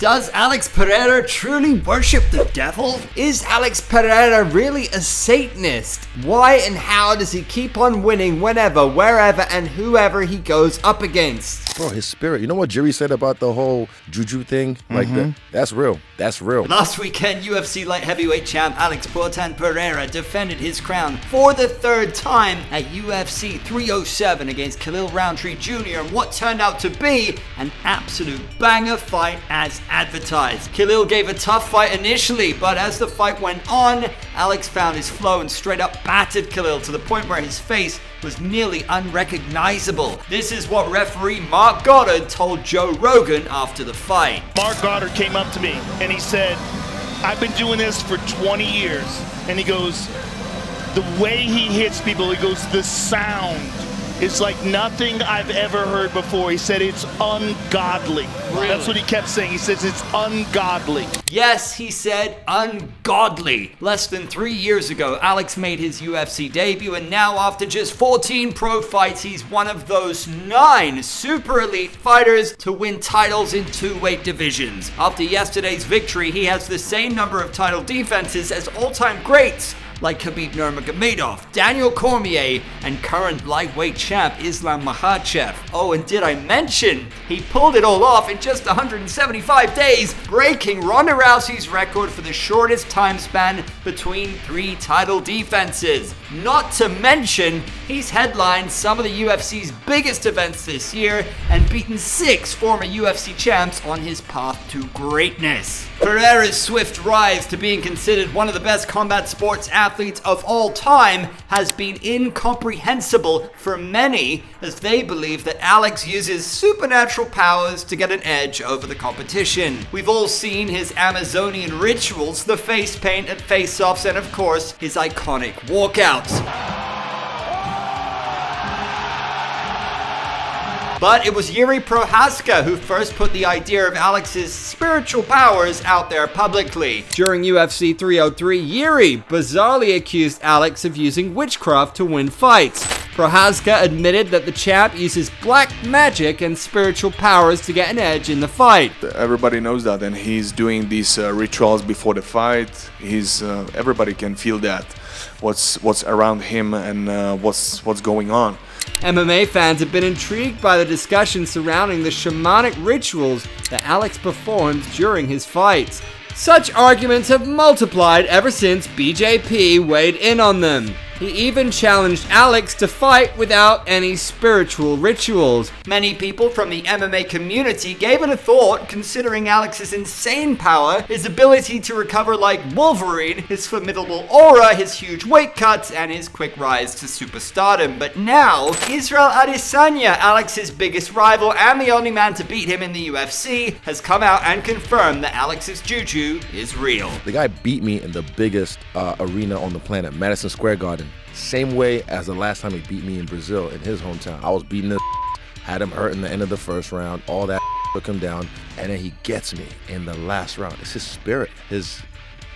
Does Alex Pereira truly worship the devil? Is Alex Pereira really a Satanist? Why and how does he keep on winning whenever, wherever, and whoever he goes up against? Bro, his spirit. You know what Jerry said about the whole juju thing? Like, that's real. That's real. Last weekend, UFC light heavyweight champ Alex Poatan Pereira defended his crown for the third time at UFC 307 against Khalil Rountree Jr. in what turned out to be an absolute banger fight as advertised. Khalil gave a tough fight initially, but as the fight went on, Alex found his flow and straight up battered Khalil to the point where his face was nearly unrecognizable. This is what referee Marc Goddard told Joe Rogan after the fight. Marc Goddard came up to me and he said, I've been doing this for 20 years. And he goes, the way he hits people, he goes, the sound is like nothing I've ever heard before. He said it's ungodly. Really? That's what he kept saying. He says it's ungodly. Yes, he said ungodly. Less than 3 years ago, Alex made his UFC debut, and now after just 14 pro fights, he's one of those 9 super elite fighters to win titles in 2 weight divisions. After yesterday's victory, he has the same number of title defenses as all-time greats like Khabib Nurmagomedov, Daniel Cormier, and current lightweight champ Islam Makhachev. Oh, and did I mention, he pulled it all off in just 175 days, breaking Ronda Rousey's record for the shortest time span between 3 title defenses. Not to mention, he's headlined some of the UFC's biggest events this year and beaten 6 former UFC champs on his path to greatness. Pereira's swift rise to being considered one of the best combat sports athletes of all time has been incomprehensible for many, as they believe that Alex uses supernatural powers to get an edge over the competition. We've all seen his Amazonian rituals, the face paint at face-offs, and of course, his iconic walkouts. But it was Jiri Prochazka who first put the idea of Alex's spiritual powers out there publicly. During UFC 303, Jiri bizarrely accused Alex of using witchcraft to win fights. Prochazka admitted that the champ uses black magic and spiritual powers to get an edge in the fight. Everybody knows that, and he's doing these rituals before the fight. Everybody can feel that, what's around him and what's going on. MMA fans have been intrigued by the discussion surrounding the shamanic rituals that Alex performs during his fights. Such arguments have multiplied ever since BJP weighed in on them. He even challenged Alex to fight without any spiritual rituals. Many people from the MMA community gave it a thought, considering Alex's insane power, his ability to recover like Wolverine, his formidable aura, his huge weight cuts, and his quick rise to superstardom. But now, Israel Adesanya, Alex's biggest rival and the only man to beat him in the UFC, has come out and confirmed that Alex's juju is real. The guy beat me in the biggest arena on the planet, Madison Square Garden. Same way as the last time he beat me in Brazil, in his hometown. I was beating his had him hurt in the end of the first round, all that took him down, and then he gets me in the last round. It's his spirit, his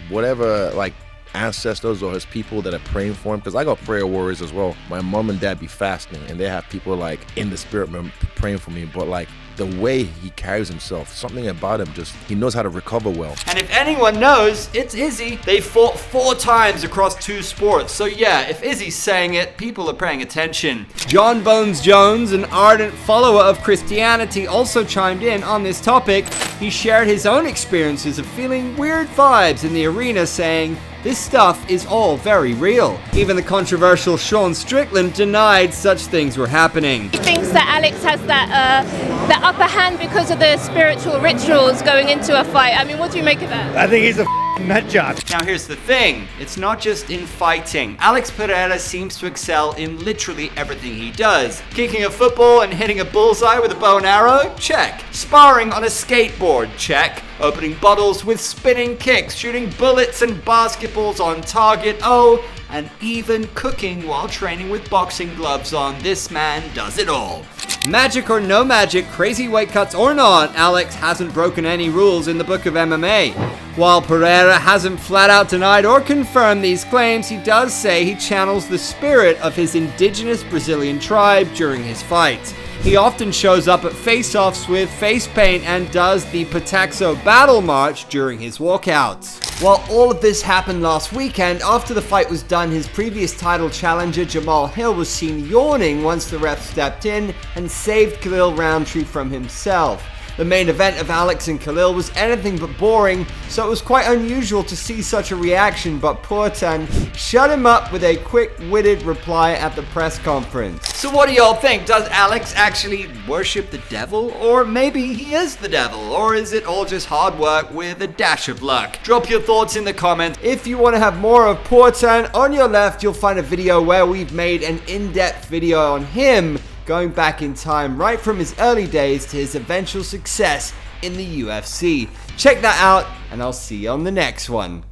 whatever, like, ancestors or his people that are praying for him, because I got prayer warriors as well. My mom and dad be fasting, and they have people like in the spirit praying for me, but like the way he carries himself, something about him, just he knows how to recover well. And if anyone knows, it's Izzy. They fought 4 times across 2 sports, so yeah, if Izzy's saying it, people are paying attention. John Bones Jones, an ardent follower of Christianity, also chimed in on this topic. He shared his own experiences of feeling weird vibes in the arena, saying, "This stuff is all very real." Even the controversial Sean Strickland denied such things were happening. He thinks that Alex has that upper hand because of the spiritual rituals going into a fight. I mean, what do you make of that? I think he's a nut job. Now here's the thing, it's not just in fighting. Alex Pereira seems to excel in literally everything he does. Kicking a football and hitting a bullseye with a bow and arrow? Check. Sparring on a skateboard? Check. Opening bottles with spinning kicks, shooting bullets and basketballs on target? Oh, and even cooking while training with boxing gloves on. This man does it all. Magic or no magic, crazy weight cuts or not, Alex hasn't broken any rules in the book of MMA. While Pereira hasn't flat out denied or confirmed these claims, he does say he channels the spirit of his indigenous Brazilian tribe during his fights. He often shows up at face-offs with face paint and does the Pataxo battle march during his walkouts. While all of this happened last weekend, after the fight was done, his previous title challenger Jamal Hill was seen yawning once the ref stepped in and saved Khalil Rountree from himself. The main event of Alex and Khalil was anything but boring, so it was quite unusual to see such a reaction, but Poatan shut him up with a quick-witted reply at the press conference. So what do y'all think? Does Alex actually worship the devil? Or maybe he is the devil? Or is it all just hard work with a dash of luck? Drop your thoughts in the comments. If you want to have more of Poatan, on your left you'll find a video where we've made an in-depth video on him, going back in time right from his early days to his eventual success in the UFC. Check that out, and I'll see you on the next one.